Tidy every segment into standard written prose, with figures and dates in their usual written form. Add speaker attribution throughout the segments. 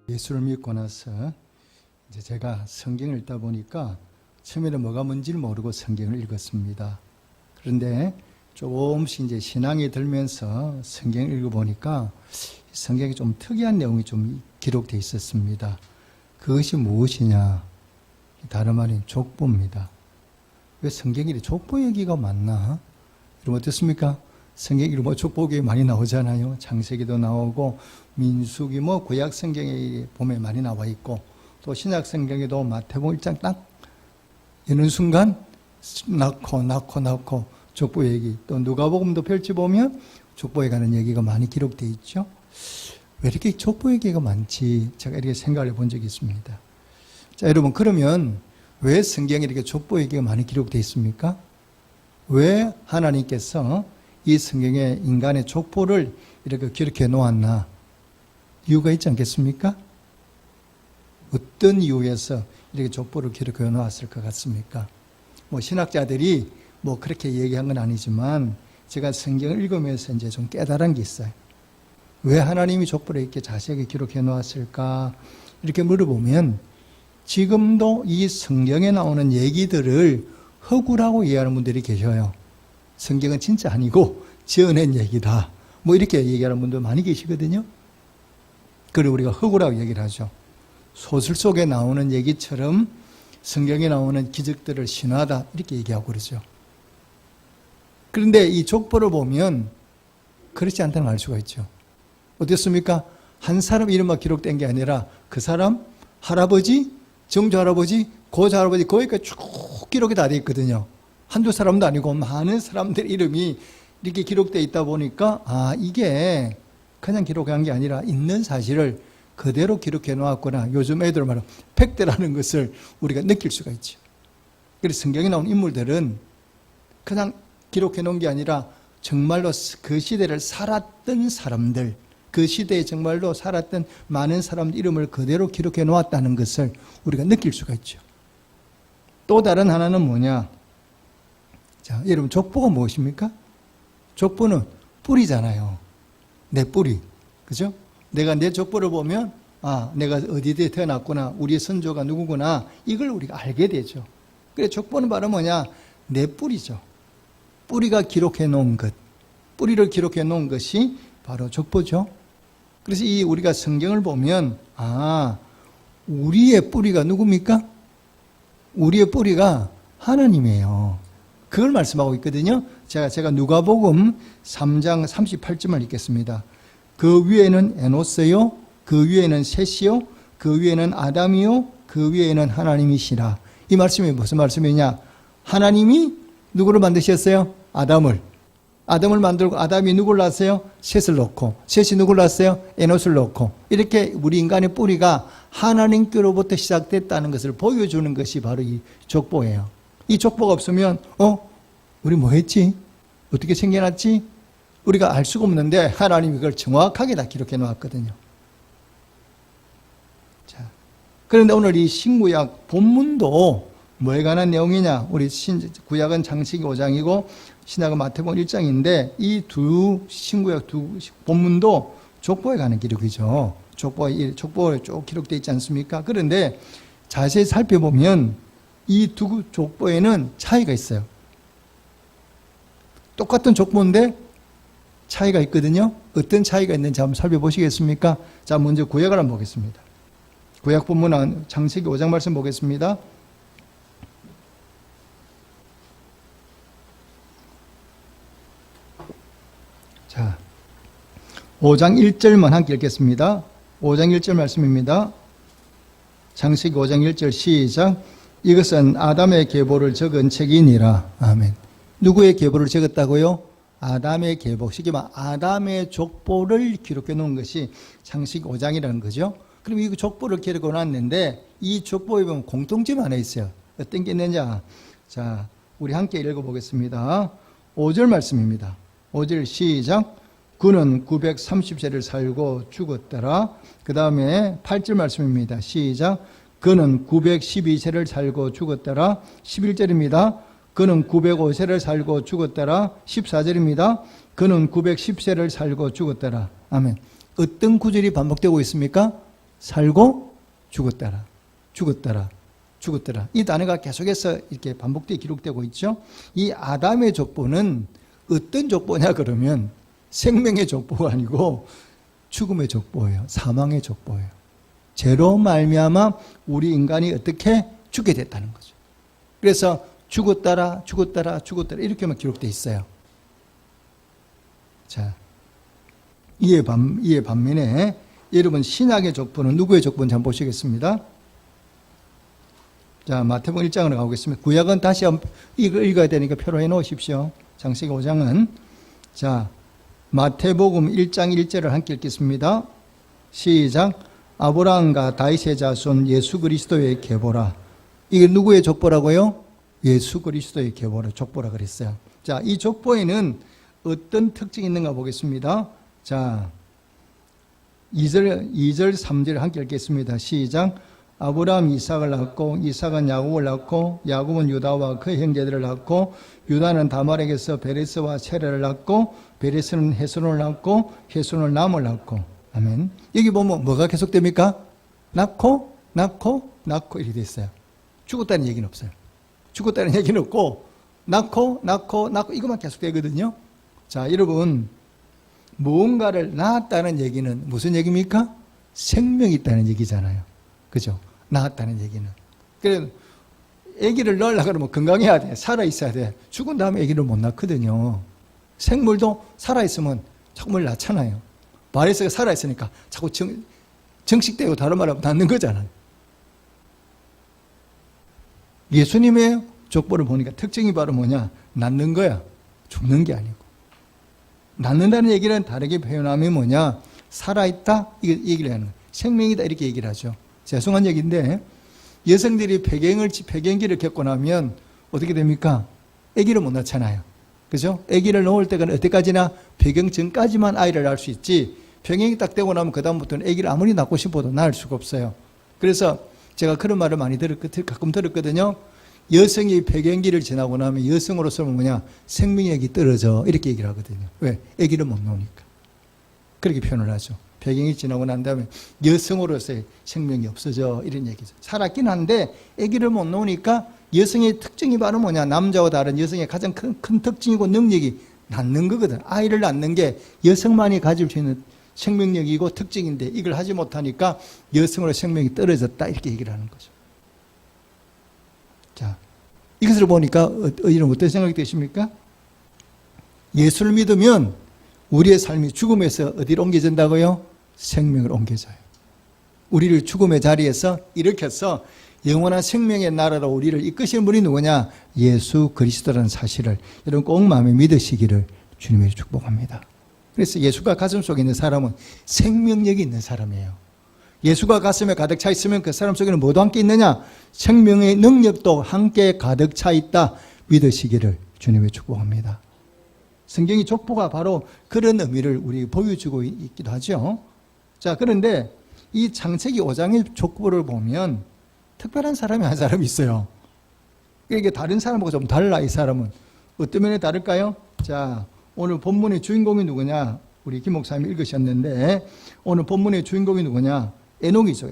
Speaker 1: 예수를 믿고 나서 이제 제가 성경을 읽다 보니까 처음에는 뭐가 뭔지를 모르고 성경을 읽었습니다. 그런데 조금씩 이제 신앙이 들면서 성경을 읽어보니까 성경에 좀 특이한 내용이 좀 기록되어 있었습니다. 그것이 무엇이냐? 다름 아닌 족보입니다. 왜 성경에 족보 얘기가 많나? 여러분 어떻습니까? 성경에 뭐 족보기 많이 나오잖아요. 창세기도 나오고 민수기 뭐 구약 성경에 보면 많이 나와 있고 또 신약 성경에도 마태복음 1장 딱 여는 순간 낳고 족보 얘기, 또 누가복음도 펼쳐보면 족보에 관한 얘기가 많이 기록되어 있죠. 왜 이렇게 족보 얘기가 많지? 제가 이렇게 생각을 해본 적이 있습니다. 자, 여러분 그러면 왜 성경에 이렇게 족보 얘기가 많이 기록되어 있습니까? 왜 하나님께서 이 성경에 인간의 족보를 이렇게 기록해 놓았나? 이유가 있지 않겠습니까? 어떤 이유에서 이렇게 족보를 기록해 놓았을 것 같습니까? 뭐 신학자들이 뭐 그렇게 얘기한 건 아니지만 제가 성경을 읽으면서 이제 좀 깨달은 게 있어요. 왜 하나님이 족보를 이렇게 자세하게 기록해 놓았을까? 이렇게 물어보면 지금도 이 성경에 나오는 얘기들을 허구라고 이해하는 분들이 계셔요. 성경은 진짜 아니고 지어낸 얘기다. 뭐 이렇게 얘기하는 분들 많이 계시거든요. 그걸 우리가 허구라고 얘기를 하죠. 소설 속에 나오는 얘기처럼 성경에 나오는 기적들을 신화다 이렇게 얘기하고 그러죠. 그런데 이 족보를 보면 그렇지 않다는 걸 알 수가 있죠. 어떻습니까? 한 사람 이름만 기록된 게 아니라 그 사람 할아버지, 정조 할아버지, 고조 할아버지 거기까지 쭉 기록이 다 돼 있거든요. 한두 사람도 아니고 많은 사람들 이름이 이렇게 기록되어 있다 보니까 이게 그냥 기록한 게 아니라 있는 사실을 그대로 기록해 놓았구나. 요즘 애들 말하면 팩트라는 것을 우리가 느낄 수가 있죠. 그래서 성경에 나온 인물들은 그냥 기록해 놓은 게 아니라 정말로 그 시대를 살았던 사람들, 그 시대에 정말로 살았던 많은 사람들 이름을 그대로 기록해 놓았다는 것을 우리가 느낄 수가 있죠. 또 다른 하나는 뭐냐? 자, 여러분 족보가 무엇입니까? 족보는 뿌리잖아요. 내 뿌리. 그죠? 내가 내 족보를 보면 내가 어디에 태어났구나. 우리의 선조가 누구구나. 이걸 우리가 알게 되죠. 그래서 족보는 바로 뭐냐? 내 뿌리죠. 뿌리가 기록해 놓은 것. 뿌리를 기록해 놓은 것이 바로 족보죠. 그래서 우리가 성경을 보면 우리의 뿌리가 누굽니까? 우리의 뿌리가 하나님이에요. 그걸 말씀하고 있거든요. 제가 누가복음 3장 38절을 읽겠습니다. 그 위에는 에노스요, 그 위에는 셋이요, 그 위에는 아담이요, 그 위에는 하나님이시라. 이 말씀이 무슨 말씀이냐? 하나님이 누구를 만드셨어요? 아담을 만들고 아담이 누구를 낳았어요? 셋을 놓고, 셋이 누구를 낳았어요? 에노스를 놓고. 이렇게 우리 인간의 뿌리가 하나님께로부터 시작됐다는 것을 보여주는 것이 바로 이 족보예요. 이 족보가 없으면 우리 뭐 했지? 어떻게 생겨났지? 우리가 알 수가 없는데 하나님이 이걸 정확하게 다 기록해 놓았거든요. 자, 그런데 오늘 이 신구약 본문도 뭐에 관한 내용이냐? 우리 구약은 창세기 5장이고 신약은 마태복음 1장인데 이 두 신구약 두 본문도 족보에 관한 기록이죠. 족보에 쭉 기록되어 있지 않습니까? 그런데 자세히 살펴보면 이 두 족보에는 차이가 있어요. 똑같은 족보인데 차이가 있거든요. 어떤 차이가 있는지 한번 살펴보시겠습니까? 자, 먼저 구약을 한번 보겠습니다. 구약 본문은 창세기 5장 말씀 보겠습니다. 자, 5장 1절만 함께 읽겠습니다. 5장 1절 말씀입니다. 창세기 5장 1절 시작. 이것은 아담의 계보를 적은 책이니라. 아멘. 누구의 계보를 적었다고요? 아담의 계보, 쉽게 말하면 아담의 족보를 기록해 놓은 것이 창세기 5장이라는 거죠. 그럼 이 족보를 기록해 놨는데 이 족보에 보면 공통점 하나 있어요. 어떤 게 있느냐? 자, 우리 함께 읽어보겠습니다. 5절 말씀입니다. 5절 시작. 그는 930세를 살고 죽었더라. 그 다음에 8절 말씀입니다. 시작. 그는 912세를 살고 죽었더라. 11절입니다. 그는 905세를 살고 죽었더라. 14절입니다. 그는 910세를 살고 죽었더라. 아멘. 어떤 구절이 반복되고 있습니까? 살고 죽었더라. 죽었더라. 죽었더라. 이 단어가 계속해서 이렇게 반복되어 기록되고 있죠. 이 아담의 족보는 어떤 족보냐 그러면 생명의 족보가 아니고 죽음의 족보예요. 사망의 족보예요. 죄로 말미암아 우리 인간이 어떻게 죽게 됐다는 거죠. 그래서 죽었더라, 죽었더라, 죽었더라 이렇게만 기록되어 있어요. 자, 이에 반면에 여러분 신약의 족보는 누구의 족보인지 한번 보시겠습니다. 자, 마태복음 1장으로 가보겠습니다. 구약은 다시 읽어야 되니까 표로 해놓으십시오. 창세기 5장은 자, 마태복음 1장 1절을 함께 읽겠습니다. 시작. 아브라함과 다윗의 자손 예수 그리스도의 계보라. 이게 누구의 족보라고요? 예수 그리스도의 계보라, 족보라 그랬어요. 자, 이 족보에는 어떤 특징이 있는가 보겠습니다. 자, 2절, 3절 함께 읽겠습니다. 시작. 아브라함 이삭을 낳고 이삭은 야곱을 낳고 야곱은 유다와 그 형제들을 낳고 유다는 다말에게서 베레스와 세레를 낳고 베레스는 헤스론을 낳고 헤스론은 람을 낳고. 아멘. 여기 보면 뭐가 계속됩니까? 낳고 이렇게 돼 있어요. 죽었다는 얘기는 없어요. 죽었다는 얘기는 없고 낳고 이것만 계속되거든요. 자, 여러분 무언가를 낳았다는 얘기는 무슨 얘기입니까? 생명이 있다는 얘기잖아요. 그죠? 낳았다는 얘기는. 그래, 아기를 낳으려고 그러면 건강해야 돼. 살아있어야 돼. 죽은 다음에 아기를 못 낳거든요. 생물도 살아있으면 자꾸 낳잖아요. 바리새가 살아있으니까 자꾸 정식되고 다른 말하면 낳는 거잖아요. 예수님의 족보를 보니까 특징이 바로 뭐냐? 낳는 거야. 죽는 게 아니고. 낳는다는 얘기는 다르게 표현하면 뭐냐? 살아있다? 이거 얘기를 하는 거예요. 생명이다 이렇게 얘기를 하죠. 죄송한 얘기인데 여성들이 폐경기를 겪고 나면 어떻게 됩니까? 아기를 못 낳잖아요. 그죠? 아기를 놓을 때가 어때까지나 폐경 전까지만 아이를 낳을 수 있지 폐경이 딱 되고 나면 그 다음부터는 아기를 아무리 낳고 싶어도 낳을 수가 없어요. 그래서 제가 그런 말을 많이 가끔 들었거든요. 여성이 폐경기를 지나고 나면 여성으로서는 뭐냐? 생명력이 떨어져 이렇게 얘기를 하거든요. 왜? 아기를 못 놓으니까. 그렇게 표현을 하죠. 폐경이 지나고 난 다음에 여성으로서의 생명이 없어져 이런 얘기죠. 살았긴 한데 아기를 못 놓으니까 여성의 특징이 바로 뭐냐? 남자와 다른 여성의 가장 큰 특징이고 능력이 낳는 거거든. 아이를 낳는 게 여성만이 가질 수 있는 생명력이고 특징인데 이걸 하지 못하니까 여성으로 생명이 떨어졌다 이렇게 얘기를 하는 거죠. 자, 이것을 보니까 여러분 어떤 생각이 드십니까? 예수를 믿으면 우리의 삶이 죽음에서 어디로 옮겨진다고요? 생명을 옮겨져요. 우리를 죽음의 자리에서 일으켜서 영원한 생명의 나라로 우리를 이끄시는 분이 누구냐? 예수 그리스도라는 사실을 여러분 꼭 마음에 믿으시기를 주님의 축복합니다. 그래서 예수가 가슴 속에 있는 사람은 생명력이 있는 사람이에요. 예수가 가슴에 가득 차 있으면 그 사람 속에는 뭐도 함께 있느냐? 생명의 능력도 함께 가득 차 있다 믿으시기를 주님의 축복합니다. 성경의 족보가 바로 그런 의미를 우리 보여주고 있기도 하죠. 자, 그런데 이 창세기 5장의 족보를 보면 특별한 사람이 한 사람이 있어요. 이게 다른 사람하고 좀 달라. 이 사람은 어떤 면에 다를까요? 자, 오늘 본문의 주인공이 누구냐? 우리 김 목사님이 읽으셨는데 오늘 본문의 주인공이 누구냐? 에녹이죠.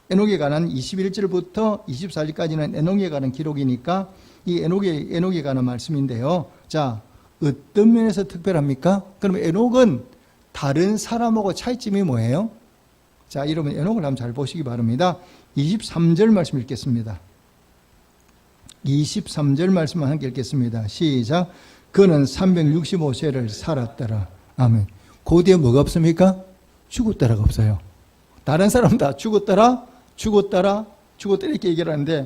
Speaker 1: 에녹에 관한 21절부터 24절까지는 에녹에 관한 기록이니까 이 에녹에 관한 말씀인데요. 자, 어떤 면에서 특별합니까? 그러면 에녹은 다른 사람하고 차이점이 뭐예요? 자, 여러분 에녹을 한번 잘 보시기 바랍니다. 23절 말씀 읽겠습니다. 23절 말씀만 함께 읽겠습니다. 시작. 그는 365세를 살았더라. 아멘. 그 뒤에 뭐가 없습니까? 죽었더라가 없어요. 다른 사람 다 죽었더라 이렇게 얘기를 하는데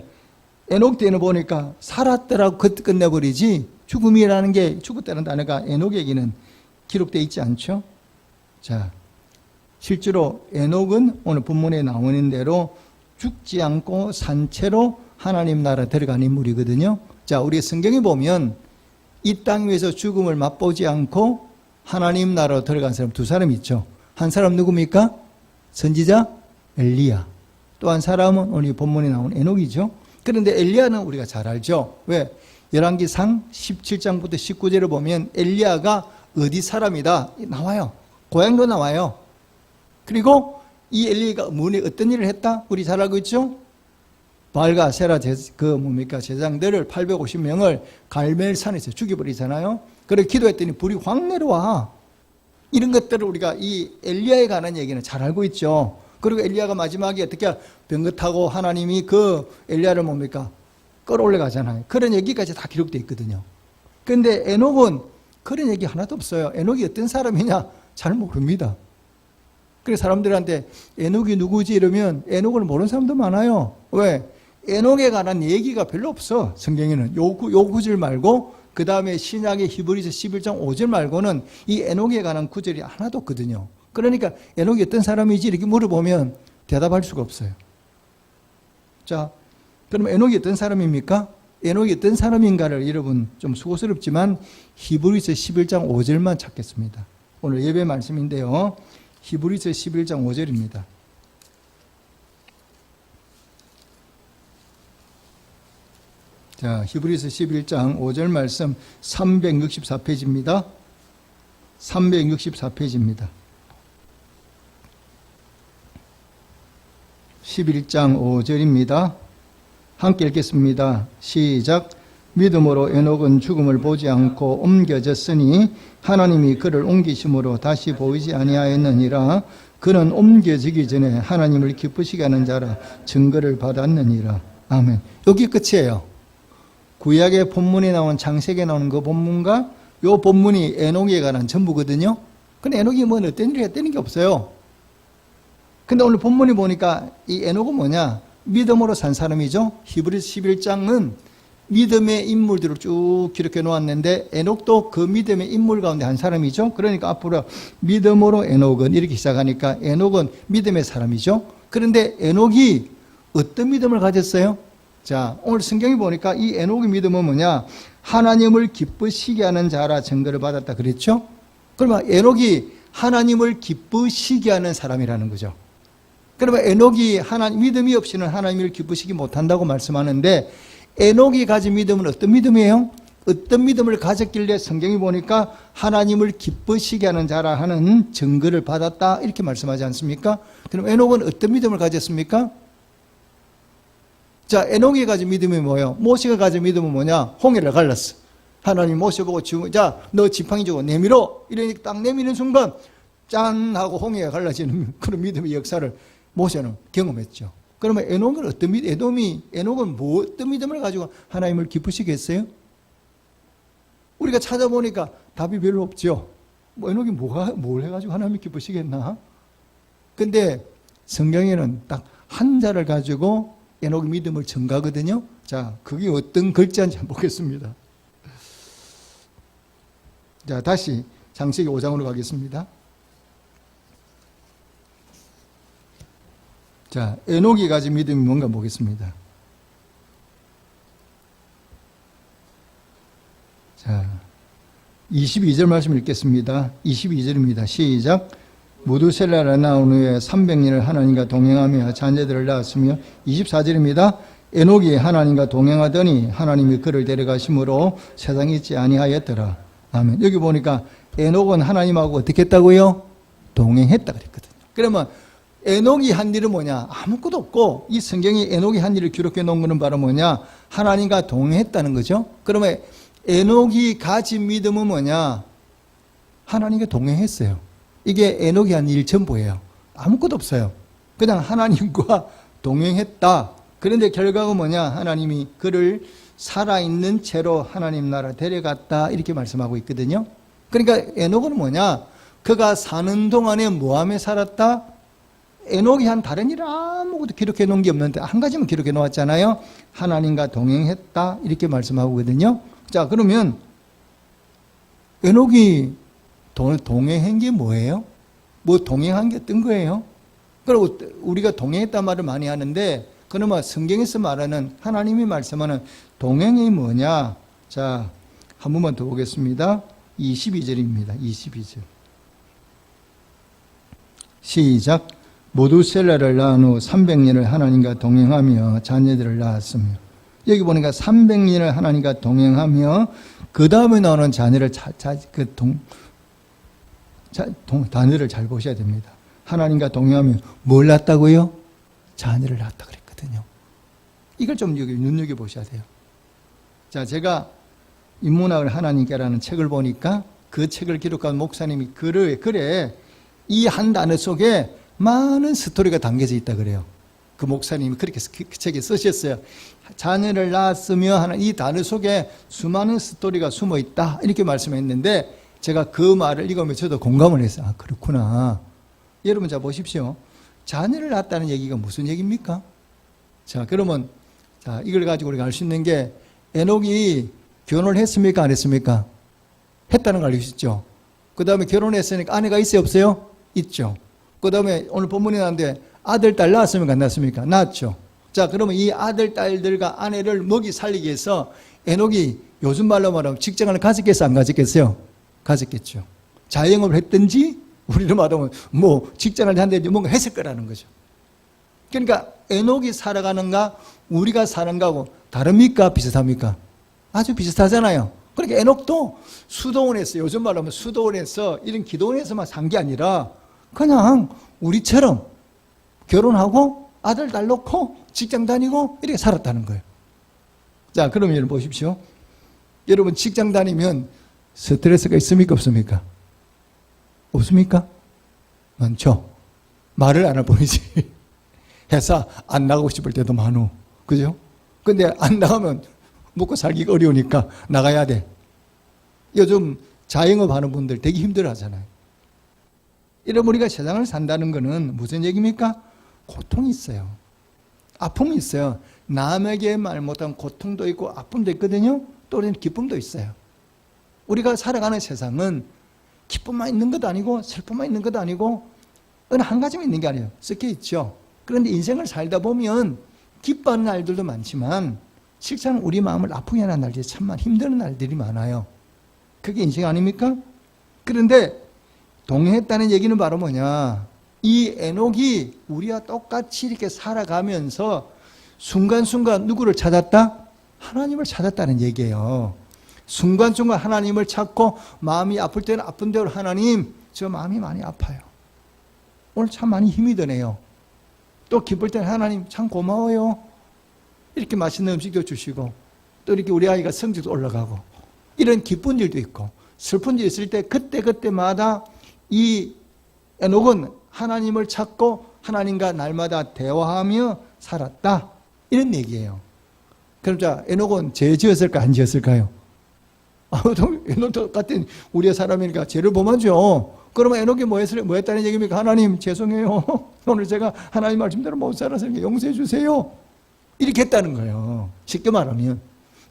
Speaker 1: 에녹 때는 보니까 살았더라고 끝내버리지 죽음이라는 게 죽었다는 단어가 에녹에게는 기록되어 있지 않죠. 자, 실제로 에녹은 오늘 본문에 나오는 대로 죽지 않고 산 채로 하나님 나라 들어간 인물이거든요. 자, 우리 성경에 보면 이 땅 위에서 죽음을 맛보지 않고 하나님 나라로 들어간 사람 두 사람 있죠. 한 사람 누굽니까? 선지자 엘리야. 또 한 사람은 오늘 본문에 나온 에녹이죠. 그런데 엘리야는 우리가 잘 알죠. 왜? 열왕기상 17장부터 19절을 보면 엘리야가 어디 사람이다 나와요. 고향도 나와요. 그리고 이 엘리야가 문에 어떤 일을 했다? 우리 잘 알고 있죠? 바알과 아세라 제장들을 850명을 갈멜산에서 죽여버리잖아요. 그래 기도했더니 불이 확 내려와. 이런 것들을 우리가 이 엘리야에 관한 얘기는 잘 알고 있죠. 그리고 엘리야가 마지막에 어떻게 병거 타고 하나님이 그 엘리야를 끌어올려 가잖아요. 그런 얘기까지 다 기록되어 있거든요. 그런데 에녹은 그런 얘기 하나도 없어요. 에녹이 어떤 사람이냐? 잘 모릅니다. 그래서 사람들한테 에녹이 누구지 이러면 에녹을 모르는 사람도 많아요. 왜? 에녹에 관한 얘기가 별로 없어. 성경에는 요 구절 말고 그 다음에 신약의 히브리서 11장 5절 말고는 이 에녹에 관한 구절이 하나도 없거든요. 그러니까 에녹이 어떤 사람이지 이렇게 물어보면 대답할 수가 없어요. 자, 그럼 에녹이 어떤 사람입니까? 에녹이 어떤 사람인가를 여러분 좀 수고스럽지만 히브리서 11장 5절만 찾겠습니다. 오늘 예배 말씀인데요. 히브리서 11장 5절입니다. 자, 히브리서 11장 5절 말씀 364페이지입니다. 364페이지입니다. 11장 5절입니다. 함께 읽겠습니다. 시작. 믿음으로 에녹은 죽음을 보지 않고 옮겨졌으니 하나님이 그를 옮기심으로 다시 보이지 아니하였느니라. 그는 옮겨지기 전에 하나님을 기쁘시게 하는 자라 증거를 받았느니라. 아멘. 여기 끝이에요. 구약의 본문에 나온 창세기에 나오는 그 본문과 요 본문이 에녹에 관한 전부거든요. 근데 에녹이 뭐 어떤 일을 했다는 게 없어요. 근데 오늘 본문이 보니까 이 에녹은 뭐냐? 믿음으로 산 사람이죠. 히브리서 11장은 믿음의 인물들을 쭉 기록해 놓았는데 에녹도 그 믿음의 인물 가운데 한 사람이죠. 그러니까 앞으로 믿음으로 에녹은 이렇게 시작하니까 에녹은 믿음의 사람이죠. 그런데 에녹이 어떤 믿음을 가졌어요? 자, 오늘 성경이 보니까 이 에녹의 믿음은 뭐냐? 하나님을 기쁘시게 하는 자라 증거를 받았다 그랬죠? 그러면 에녹이 하나님을 기쁘시게 하는 사람이라는 거죠. 그러면 에녹이 믿음이 없이는 하나님을 기쁘시게 못한다고 말씀하는데 에녹이 가진 믿음은 어떤 믿음이에요? 어떤 믿음을 가졌길래 성경이 보니까 하나님을 기쁘시게 하는 자라 하는 증거를 받았다 이렇게 말씀하지 않습니까? 그럼 에녹은 어떤 믿음을 가졌습니까? 자, 에녹이 가진 믿음이 뭐예요? 모세가 가진 믿음은 뭐냐? 홍해를 갈랐어. 하나님 모세 보고 자, 너 지팡이 주고 내밀어. 이러니까 딱 내미는 순간 짠 하고 홍해가 갈라지는 그런 믿음의 역사를 모세는 경험했죠. 그러면 에녹은 어떤 에녹은 어떤 믿음을 가지고 하나님을 기쁘시게 했어요? 우리가 찾아보니까 답이 별로 없죠. 에녹이 뭘 해가지고 하나님을 기쁘시게 했나? 근데 성경에는 딱 한 자를 가지고 에녹의 믿음을 증가하거든요. 자, 그게 어떤 글자인지 한번 보겠습니다. 자, 다시 창세기 5장으로 가겠습니다. 자, 에녹이 가진 믿음이 뭔가 보겠습니다. 자, 22절 말씀 읽겠습니다. 22절입니다. 시작. 무두셀라가 나온 후에 300년을 하나님과 동행하며 자녀들을 낳았으며 24절입니다. 에녹이 하나님과 동행하더니 하나님이 그를 데려가심으로 세상에 있지 아니하였더라. 아멘. 여기 보니까 에녹은 하나님하고 어떻게 했다고요? 동행했다 그랬거든요. 그러면 에녹이 한 일은 뭐냐? 아무것도 없고 이 성경이 에녹이 한 일을 기록해 놓은 것은 바로 뭐냐? 하나님과 동행했다는 거죠. 그러면 에녹이 가진 믿음은 뭐냐? 하나님과 동행했어요. 이게 에녹이 한 일 전부예요. 아무것도 없어요. 그냥 하나님과 동행했다. 그런데 결과가 뭐냐? 하나님이 그를 살아있는 채로 하나님 나라 데려갔다 이렇게 말씀하고 있거든요. 그러니까 에녹은 뭐냐? 그가 사는 동안에 뭐하며 살았다? 에녹이 한 다른 일 아무것도 기록해 놓은 게 없는데 한 가지만 기록해 놓았잖아요. 하나님과 동행했다 이렇게 말씀하거든요. 자, 그러면 에녹이 동행한 게 뭐예요? 뭐 동행한 게 어떤 거예요? 그리고 우리가 동행했단 말을 많이 하는데 그나마 성경에서 말하는 하나님이 말씀하는 동행이 뭐냐? 자, 한 번만 더 보겠습니다. 22절입니다. 22절. 시작. 모두셀라를 낳은 후 300년을 하나님과 동행하며 자녀들을 낳았으며 여기 보니까 300년을 하나님과 동행하며 그 다음에 나오는 자녀를 단어를 잘 보셔야 됩니다. 하나님과 동행하면 뭘 낳았다고요? 자녀를 낳았다 그랬거든요. 이걸 좀 여기 눈여겨보셔야 돼요. 자, 제가 인문학을 하나님께라는 책을 보니까 그 책을 기록한 목사님이 글에 이 한 단어 속에 많은 스토리가 담겨져 있다 그래요. 그 목사님이 그렇게 그 책에 쓰셨어요. 자녀를 낳았으며 하는 이 단어 속에 수많은 스토리가 숨어 있다 이렇게 말씀했는데 제가 그 말을 읽으면서 저도 공감을 했어요. 아, 그렇구나. 여러분 자 보십시오. 자녀를 낳았다는 얘기가 무슨 얘기입니까? 자, 그러면 자, 이걸 가지고 우리가 알 수 있는 게 에녹이 결혼을 했습니까? 안 했습니까? 했다는 걸 알고 있죠. 그 다음에 결혼했으니까 아내가 있어요? 없어요? 있죠. 그 다음에 오늘 본문에 나왔는데 아들, 딸 낳았습니까? 안 낳았습니까? 낳았죠. 자, 그러면 이 아들, 딸들과 아내를 먹이 살리기 위해서 에녹이 요즘 말로 말하면 직장을 가졌겠어요? 안 가졌겠어요? 가졌겠죠. 자영업을 했든지 우리로 말하면 뭐 직장을 한다든지 뭔가 했을 거라는 거죠. 그러니까 에녹이 살아가는가 우리가 사는 거하고 다릅니까? 비슷합니까? 아주 비슷하잖아요. 그러니까 에녹도 수도원에서 요즘 말로 하면 수도원에서 이런 기도원에서만 산 게 아니라 그냥 우리처럼 결혼하고 아들 딸 놓고 직장 다니고 이렇게 살았다는 거예요. 자, 그러면 여러분 보십시오. 여러분 직장 다니면 스트레스가 있습니까? 없습니까? 없습니까? 많죠. 말을 안 해보이지. 회사 안 나가고 싶을 때도 많어. 그죠? 근데 안 나가면 먹고 살기가 어려우니까 나가야 돼. 요즘 자영업 하는 분들 되게 힘들어 하잖아요. 이러면 우리가 세상을 산다는 거는 무슨 얘기입니까? 고통이 있어요. 아픔이 있어요. 남에게 말 못한 고통도 있고 아픔도 있거든요. 또 우리는 기쁨도 있어요. 우리가 살아가는 세상은 기쁨만 있는 것도 아니고 슬픔만 있는 것도 아니고 어느 한 가지만 있는 게 아니에요. 섞여 있죠. 그런데 인생을 살다 보면 기뻐하는 날들도 많지만 실제는 우리 마음을 아프게 하는 날들이 참만 힘든 날들이 많아요. 그게 인생 아닙니까? 그런데 동행했다는 얘기는 바로 뭐냐? 이 에녹이 우리와 똑같이 이렇게 살아가면서 순간순간 누구를 찾았다? 하나님을 찾았다는 얘기예요. 순간순간 하나님을 찾고 마음이 아플 때는 아픈 대로 하나님, 저 마음이 많이 아파요. 오늘 참 많이 힘이 드네요. 또 기쁠 때는 하나님 참 고마워요. 이렇게 맛있는 음식도 주시고 또 이렇게 우리 아이가 성적도 올라가고 이런 기쁜 일도 있고 슬픈 일 있을 때 그때마다 이 에녹은 하나님을 찾고 하나님과 날마다 대화하며 살았다. 이런 얘기예요. 그럼 자, 에녹은 죄 지었을까 안 지었을까요? 에녹 같은 우리의 사람이니까 죄를 범하죠. 그러면 에녹이 뭐 했다는 얘기입니까? 하나님 죄송해요. 오늘 제가 하나님 말씀대로 못 살아서 용서해 주세요. 이렇게 했다는 거예요. 쉽게 말하면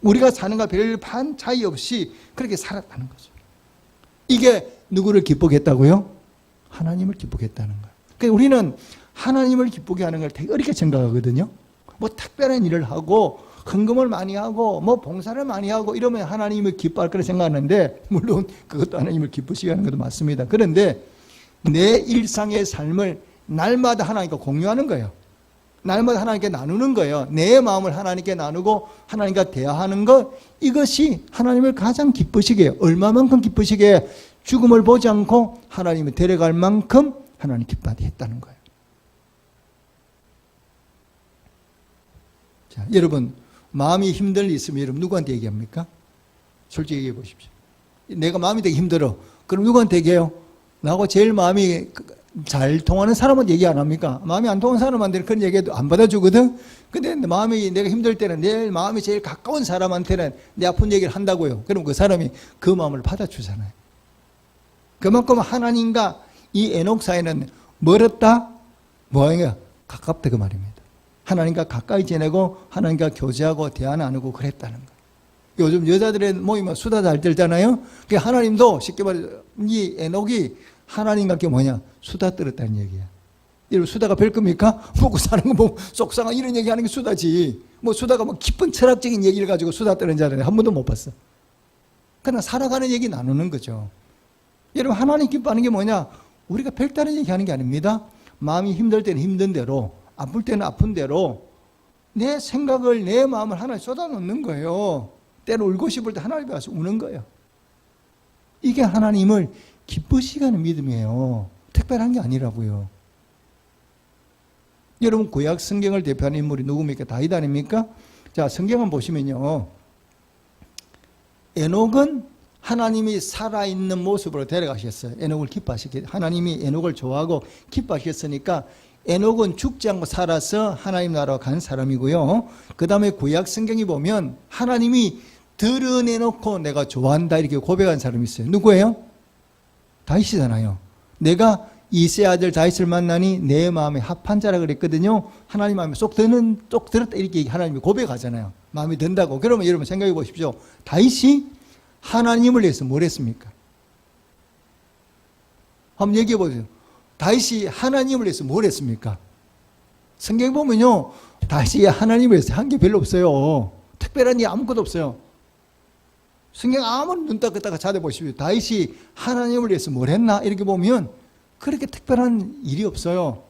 Speaker 1: 우리가 사는 거 별 반 차이 없이 그렇게 살았다는 거죠. 이게 누구를 기쁘게 했다고요? 하나님을 기쁘게 했다는 거예요. 그러니까 우리는 하나님을 기쁘게 하는 걸 되게 어렵게 생각하거든요. 뭐 특별한 일을 하고 헌금을 많이 하고 뭐 봉사를 많이 하고 이러면 하나님을 기뻐할 거라 생각하는데 물론 그것도 하나님을 기쁘시게 하는 것도 맞습니다. 그런데 내 일상의 삶을 날마다 하나님과 공유하는 거예요. 날마다 하나님께 나누는 거예요. 내 마음을 하나님께 나누고 하나님과 대화하는 것, 이것이 하나님을 가장 기쁘시게 해요. 얼마만큼 기쁘시게 해요? 죽음을 보지 않고 하나님을 데려갈 만큼 하나님 기뻐하게 했다는 거예요. 자, 여러분 마음이 힘든 일 있으면 여러분 누구한테 얘기합니까? 솔직히 얘기해 보십시오. 내가 마음이 되게 힘들어. 그럼 누구한테 얘기해요? 나하고 제일 마음이 잘 통하는 사람은 얘기 안 합니까? 마음이 안 통하는 사람한테는 그런 얘기도 안 받아주거든. 근데 마음이 내가 힘들 때는 내 마음이 제일 가까운 사람한테는 내 아픈 얘기를 한다고요. 그럼 그 사람이 그 마음을 받아주잖아요. 그만큼 하나님과 이 에녹 사이는 멀었다? 뭐야? 가깝다 그 말입니다. 하나님과 가까이 지내고 하나님과 교제하고 대화 나누고 그랬다는 거예요. 요즘 여자들의 모임은 수다 잘 들잖아요. 그러니까 하나님도 쉽게 말해서 이 에녹이 하나님과 함께 뭐냐? 수다 떨었다는 얘기야. 여러분 수다가 별 겁니까? 먹고 사는 거 뭐 속상한 이런 얘기하는 게 수다지. 뭐 수다가 뭐 깊은 철학적인 얘기를 가지고 수다 떠는 자는 한 번도 못 봤어. 그냥 살아가는 얘기 나누는 거죠. 여러분 하나님 기뻐하는 게 뭐냐? 우리가 별다른 얘기하는 게 아닙니다. 마음이 힘들 때는 힘든 대로, 아플 때는 아픈 대로 내 생각을 내 마음을 하나님 쏟아놓는 거예요. 때로 울고 싶을 때 하나님 앞에 와서 우는 거예요. 이게 하나님을 기쁘시게 하는 믿음이에요. 특별한 게 아니라고요. 여러분 구약 성경을 대표하는 인물이 누굽니까? 다윗 아닙니까? 자, 성경 한번 보시면요. 에녹은 하나님이 살아있는 모습으로 데려가셨어요. 에녹을 기뻐하셨기 하나님이 에녹을 좋아하고 기뻐하셨으니까 에녹은 죽지 않고 살아서 하나님 나라로 간 사람이고요. 그 다음에 구약 성경이 보면 하나님이 드러내놓고 내가 좋아한다 이렇게 고백한 사람이 있어요. 누구예요? 다윗이잖아요. 내가 이세 아들 다윗을 만나니 내 마음에 합한 자라 그랬거든요. 하나님 마음에 쏙 들었다 이렇게 하나님이 고백하잖아요. 마음에 든다고. 그러면 여러분 생각해 보십시오. 다윗이 하나님을 위해서 뭘 했습니까? 한번 얘기해 보세요. 다윗이 하나님을 위해서 뭘 했습니까? 성경 보면요. 다윗이 하나님을 위해서 한 게 별로 없어요. 특별한 게 아무것도 없어요. 성경 아무리 눈 닦았다가 찾아보십시오. 다윗이 하나님을 위해서 뭘 했나? 이렇게 보면 그렇게 특별한 일이 없어요.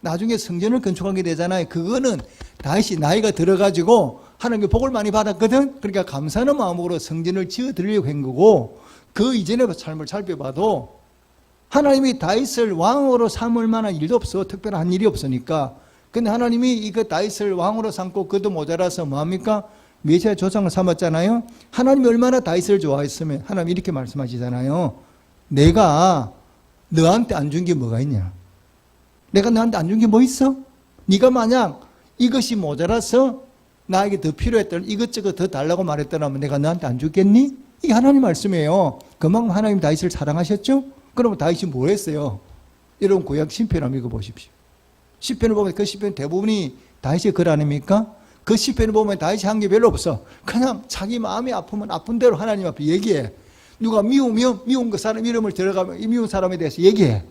Speaker 1: 나중에 성전을 건축하게 되잖아요. 그거는 다윗이 나이가 들어가지고 하나님께 복을 많이 받았거든. 그러니까 감사하는 마음으로 성전을 지어 드리려고 한 거고, 그 이전의 삶을 살펴봐도 하나님이 다윗을 왕으로 삼을 만한 일도 없어. 특별한 일이 없으니까. 근데 하나님이 이거 다윗을 왕으로 삼고 그도 모자라서 뭐합니까? 메시아 조상을 삼았잖아요. 하나님이 얼마나 다윗을 좋아했으면 하나님 이렇게 말씀하시잖아요. 내가 너한테 안 준 게 뭐가 있냐? 내가 너한테 안 준 게 뭐 있어? 네가 만약 이것이 모자라서 나에게 더 필요했던 이것저것 더 달라고 말했더라면 내가 너한테 안 주겠니? 이게 하나님 말씀이에요. 그만큼 하나님 다윗을 사랑하셨죠? 그러면 다윗이 뭐 했어요? 여러분 구약 시편 한번 읽어보십시오. 시편을 보면 그 시편 대부분이 다윗의 글 아닙니까? 그 시편을 보면 다윗이 한 게 별로 없어. 그냥 자기 마음이 아프면 아픈 대로 하나님 앞에 얘기해. 누가 미우면 미운 그 사람 이름을 들어가면 이 미운 사람에 대해서 얘기해.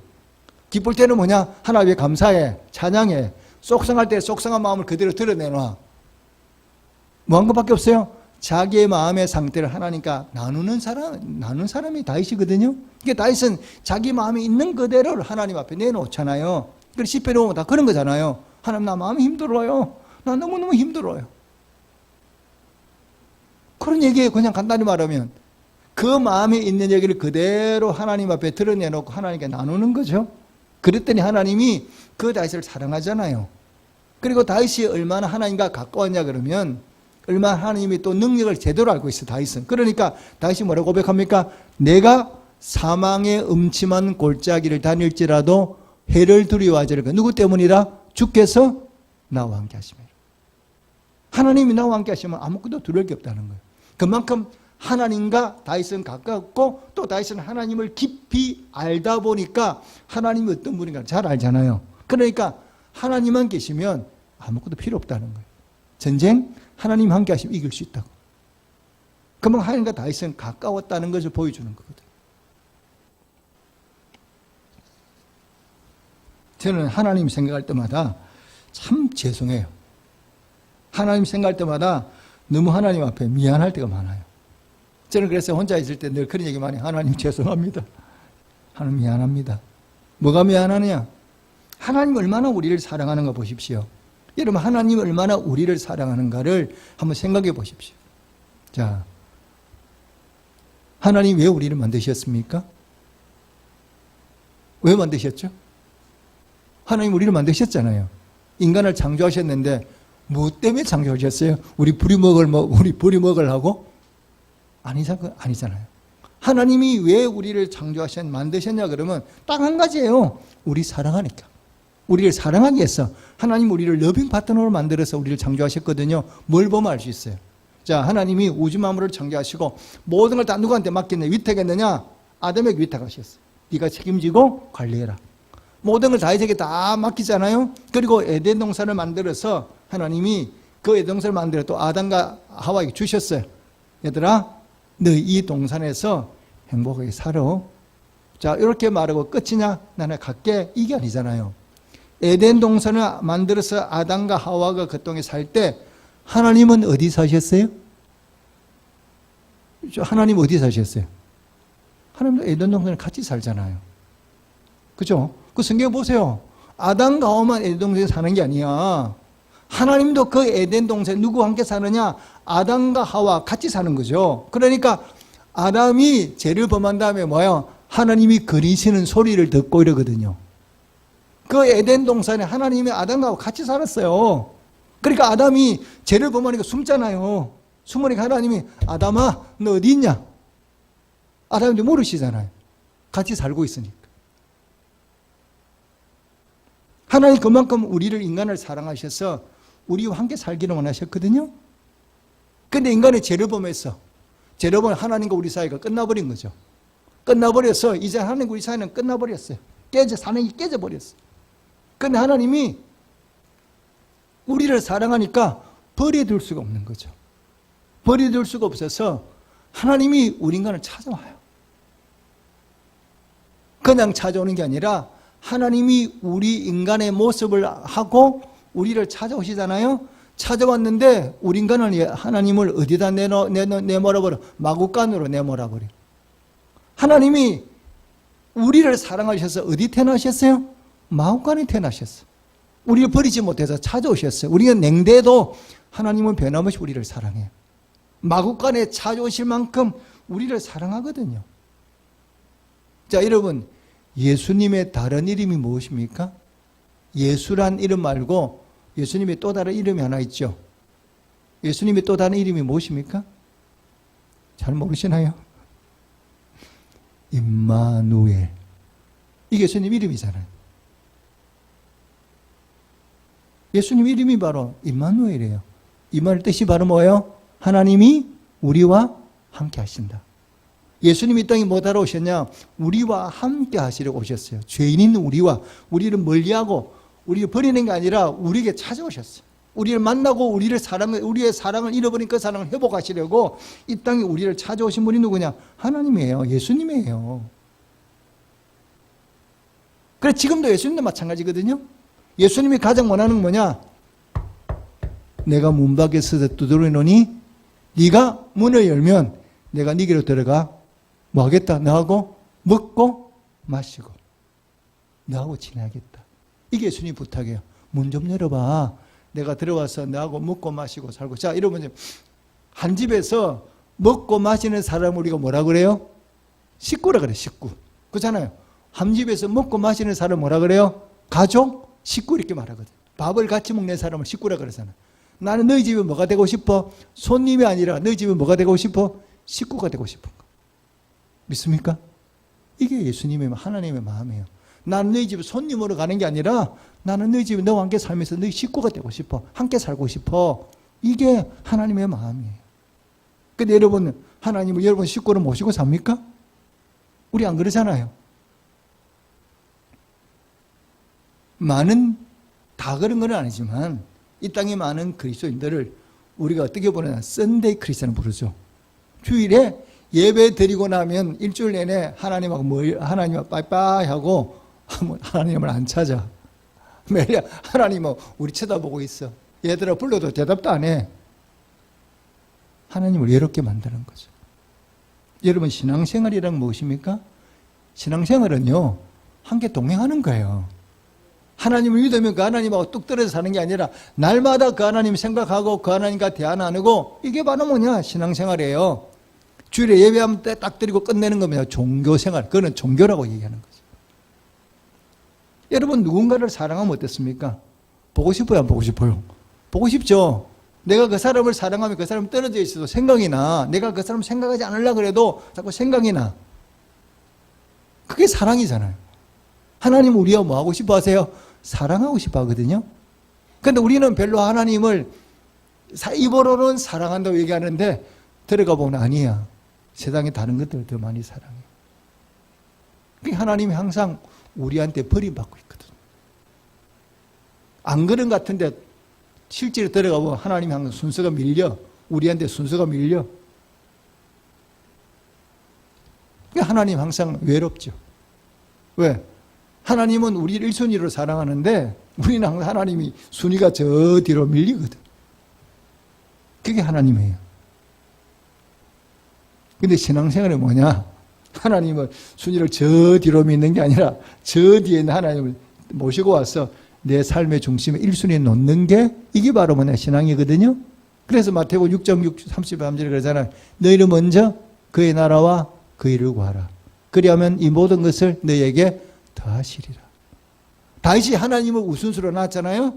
Speaker 1: 기쁠 때는 뭐냐? 하나님께 감사해. 찬양해. 속상할 때 속상한 마음을 그대로 드러내놔. 뭐 한 것밖에 없어요? 자기의 마음의 상태를 하나님과 나누는 사람이 다윗이거든요. 그러니까 다윗은 자기 마음에 있는 그대로를 하나님 앞에 내놓잖아요. 그래서 시편에 보면 다 그런 거잖아요. 하나님 나 마음이 힘들어요. 나 너무너무 힘들어요. 그런 얘기예요. 그냥 간단히 말하면. 그 마음에 있는 얘기를 그대로 하나님 앞에 드러내놓고 하나님께 나누는 거죠. 그랬더니 하나님이 그 다윗을 사랑하잖아요. 그리고 다윗이 얼마나 하나님과 가까웠냐 그러면 얼마나 하나님이 또 능력을 제대로 알고 있어 다윗은. 그러니까 다윗이 뭐라고 고백합니까? 내가 사망의 음침한 골짜기를 다닐지라도 해를 두려워하지 않을까. 누구 때문이라? 주께서 나와 함께 하시면. 하나님이 나와 함께 하시면 아무것도 두려울 게 없다는 거예요. 그만큼 하나님과 다윗은 가깝고 또 다윗은 하나님을 깊이 알다 보니까 하나님이 어떤 분인가 잘 알잖아요. 그러니까 하나님만 계시면 아무것도 필요 없다는 거예요. 전쟁 하나님 함께 하시면 이길 수 있다고. 그러면 하나님과 다윗은 가까웠다는 것을 보여주는 거거든요. 저는 하나님 생각할 때마다 참 죄송해요. 하나님 생각할 때마다 너무 하나님 앞에 미안할 때가 많아요. 저는 그래서 혼자 있을 때 늘 그런 얘기 많이 해요. 하나님 죄송합니다. 하나님 미안합니다. 뭐가 미안하냐? 하나님 얼마나 우리를 사랑하는가 보십시오. 여러분 하나님 얼마나 우리를 사랑하는가를 한번 생각해 보십시오. 자, 하나님 왜 우리를 만드셨습니까? 왜 만드셨죠? 하나님 우리를 만드셨잖아요. 인간을 창조하셨는데 뭐 때문에 창조하셨어요? 우리 부리 먹으려고? 아니잖아요. 하나님이 왜 우리를 만드셨냐 그러면 딱 한 가지예요. 우리 사랑하니까. 우리를 사랑하기 위해서 하나님 우리를 러빙 파트너로 만들어서 우리를 창조하셨거든요. 뭘 보면 알 수 있어요. 자, 하나님이 우주 만물을 창조하시고 모든 걸 다 누구한테 맡겼냐? 위탁했느냐? 아담에게 위탁하셨어요. 네가 책임지고 관리해라. 모든 걸 다윗에게 다 맡기잖아요. 그리고 에덴 동산을 만들어서 하나님이 그 에덴 동산을 만들어 또 아담과 하와에게 주셨어요. 얘들아, 너 이 동산에서 행복하게 살아. 자, 이렇게 말하고 끝이냐? 나는 갈게. 이게 아니잖아요. 에덴 동산을 만들어서 아담과 하와가 그 땅에 살 때 하나님은 어디 사셨어요? 하나님 어디 사셨어요? 하나님도 에덴 동산에 같이 살잖아요. 그죠? 그 성경 보세요. 아담과 하와만 에덴 동산에 사는 게 아니야. 하나님도 그 에덴 동산에 누구와 함께 사느냐? 아담과 하와 같이 사는 거죠. 그러니까 아담이 죄를 범한 다음에 뭐예요? 하나님이 그리시는 소리를 듣고 이러거든요. 그 에덴 동산에 하나님이 아담과 같이 살았어요. 그러니까 아담이 죄를 범하니까 숨잖아요. 숨으니까 하나님이 아담아 너 어디 있냐? 아담한테 모르시잖아요. 같이 살고 있으니까. 하나님 그만큼 우리를 인간을 사랑하셔서 우리와 함께 살기를 원하셨거든요. 근데 인간의 죄를 범해서 죄를 범해 하나님과 우리 사이가 끝나버린 거죠. 끝나버려서 이제 하나님과 우리 사이는 끝나버렸어요. 사랑이 깨져버렸어요. 근데 하나님이 우리를 사랑하니까 버려둘 수가 없는 거죠. 버려둘 수가 없어서 하나님이 우리 인간을 찾아와요. 그냥 찾아오는 게 아니라 하나님이 우리 인간의 모습을 하고 우리를 찾아오시잖아요. 찾아왔는데 우리 인간은 하나님을 어디다 내몰아버려? 마구간으로 내몰아버려. 하나님이 우리를 사랑하셔서 어디 태어나셨어요? 마구간에 태어나셨어요. 우리를 버리지 못해서 찾아오셨어요. 우리가 냉대도 하나님은 변함없이 우리를 사랑해요. 마구간에 찾아오실 만큼 우리를 사랑하거든요. 자, 여러분, 예수님의 다른 이름이 무엇입니까? 예수란 이름 말고 예수님의 또 다른 이름이 하나 있죠. 예수님의 또 다른 이름이 무엇입니까? 잘 모르시나요? 임마누엘. 이게 예수님 이름이잖아요. 예수님 이름이 바로 임마누엘이에요. 임마누엘 뜻이 바로 뭐예요? 하나님이 우리와 함께 하신다. 예수님이 이 땅에 뭐하러 오셨냐? 우리와 함께 하시려고 오셨어요. 죄인인 우리를 멀리하고 우리를 버리는 게 아니라 우리에게 찾아오셨어요. 우리를 만나고 우리의 사랑을 잃어버린 그 사랑을 회복하시려고 이 땅에 우리를 찾아오신 분이 누구냐? 하나님이에요. 예수님이에요. 그래 지금도 예수님도 마찬가지거든요. 예수님이 가장 원하는 건 뭐냐? 내가 문 밖에 서서 두드리노니 네가 문을 열면 내가 네게로 들어가 뭐 하겠다? 너하고 먹고 마시고 너하고 지내겠다. 이게 예수님 부탁이에요. 문 좀 열어봐. 내가 들어와서 너하고 먹고 마시고 살고. 자, 이러면 한 집에서 먹고 마시는 사람을 우리가 뭐라 그래요? 식구라 그래, 식구. 그렇잖아요. 한 집에서 먹고 마시는 사람 뭐라 그래요? 가족, 식구 이렇게 말하거든. 밥을 같이 먹는 사람을 식구라 그러잖아. 나는 너희 집에 뭐가 되고 싶어? 손님이 아니라 너희 집에 뭐가 되고 싶어? 식구가 되고 싶은 거. 믿습니까? 이게 예수님의 하나님의 마음이에요. 나는 너희 집에 손님으로 가는 게 아니라 나는 너희 집에 너와 함께 살면서 너희 식구가 되고 싶어. 함께 살고 싶어. 이게 하나님의 마음이에요. 근데 여러분, 하나님은 여러분 식구를 모시고 삽니까? 우리 안 그러잖아요. 다 그런 건 아니지만 이 땅에 많은 그리스도인들을 우리가 어떻게 보면 썬데이 크리스천을 부르죠. 주일에 예배 드리고 나면 일주일 내내 하나님하고 빠이빠이 하고 하나님을 안 찾아. 매일 하나님은 우리 쳐다보고 있어. 얘들아 불러도 대답도 안 해. 하나님을 외롭게 만드는 거죠. 여러분, 신앙생활이란 무엇입니까? 신앙생활은요, 함께 동행하는 거예요. 하나님을 믿으면 그 하나님하고 뚝 떨어져 사는 게 아니라 날마다 그 하나님 생각하고 그 하나님과 대화 나누고, 이게 바로 뭐냐? 신앙생활이에요. 주일에 예배하면 때 딱 드리고 끝내는 겁니다. 종교생활. 그거는 종교라고 얘기하는 거죠. 여러분, 누군가를 사랑하면 어떻습니까? 보고 싶어요, 안 보고 싶어요? 보고 싶죠. 내가 그 사람을 사랑하면 그 사람 떨어져 있어도 생각이 나. 내가 그 사람 생각하지 않으려고 해도 자꾸 생각이 나. 그게 사랑이잖아요. 하나님 우리가 뭐 하고 싶어 하세요? 사랑하고 싶어 하거든요. 그런데 우리는 별로 하나님을 입으로는 사랑한다고 얘기하는데 들어가 보면 아니야. 세상에 다른 것들을 더 많이 사랑해. 그러니까 하나님이 항상 우리한테 버림받고 있거든. 안 그런 것 같은데 실제로 들어가 보면 하나님이 항상 순서가 밀려. 우리한테 순서가 밀려. 그러니까 하나님 항상 외롭죠. 왜? 하나님은 우리를 1순위로 사랑하는데 우리는 항상 하나님이 순위가 저 뒤로 밀리거든. 그게 하나님이에요. 근데 신앙생활은 뭐냐? 하나님을 순위를 저 뒤로 믿는 게 아니라 저 뒤에 있는 하나님을 모시고 와서 내 삶의 중심에 1순위에 놓는 게 이게 바로 뭐냐? 신앙이거든요. 그래서 마태복음 6장 33절에 그러잖아요. 너희는 먼저 그의 나라와 그 일을 구하라. 그리하면 이 모든 것을 너희에게 더하시리라. 다윗이 하나님을 우선수로 놨잖아요.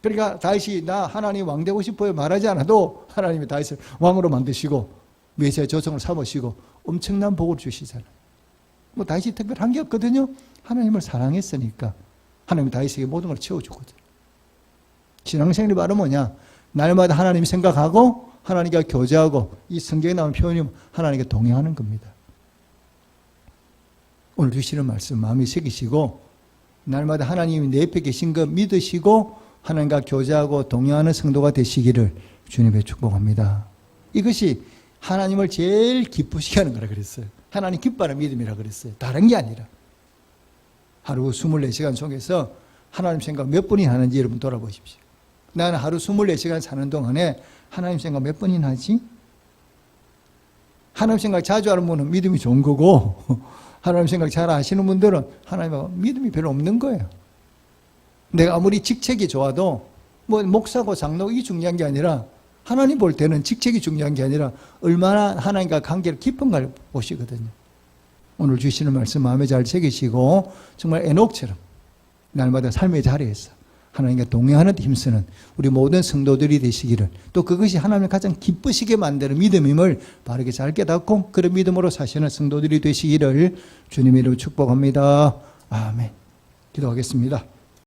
Speaker 1: 그러니까 다윗이 나 하나님 왕 되고 싶어요 말하지 않아도 하나님이 다윗을 왕으로 만드시고 메시아 조성을 삼으시고 엄청난 복을 주시잖아요. 뭐 다윗이 특별한 게 없거든요. 하나님을 사랑했으니까 하나님이 다윗에게 모든 걸 채워주거든요. 신앙생활이 바로 뭐냐? 날마다 하나님 생각하고 하나님과 교제하고 이 성경에 나오는 표현이 하나님과 동행하는 겁니다. 오늘 주시는 말씀 마음에 새기시고 날마다 하나님이 내 옆에 계신 것 믿으시고 하나님과 교제하고 동행하는 성도가 되시기를 주님의 축복합니다. 이것이 하나님을 제일 기쁘시게 하는 거라 그랬어요. 하나님 기뻐하는 믿음이라 그랬어요. 다른 게 아니라. 하루 24시간 속에서 하나님 생각 몇 번이나 하는지 여러분 돌아보십시오. 나는 하루 24시간 사는 동안에 하나님 생각 몇 번이나 하지? 하나님 생각 자주 하는 분은 믿음이 좋은 거고 하나님 생각 잘 하시는 분들은 하나님하고 믿음이 별로 없는 거예요. 내가 아무리 직책이 좋아도 뭐 목사고 장로고 이 중요한 게 아니라 하나님 볼 때는 직책이 중요한 게 아니라 얼마나 하나님과 관계를 깊은가를 보시거든요. 오늘 주시는 말씀 마음에 잘 새기시고 정말 에녹처럼 날마다 삶의 자리에서 하나님과 동행하는 데 힘쓰는 우리 모든 성도들이 되시기를, 또 그것이 하나님을 가장 기쁘시게 만드는 믿음임을 바르게 잘 깨닫고 그런 믿음으로 사시는 성도들이 되시기를 주님의 이름으로 축복합니다. 아멘. 기도하겠습니다.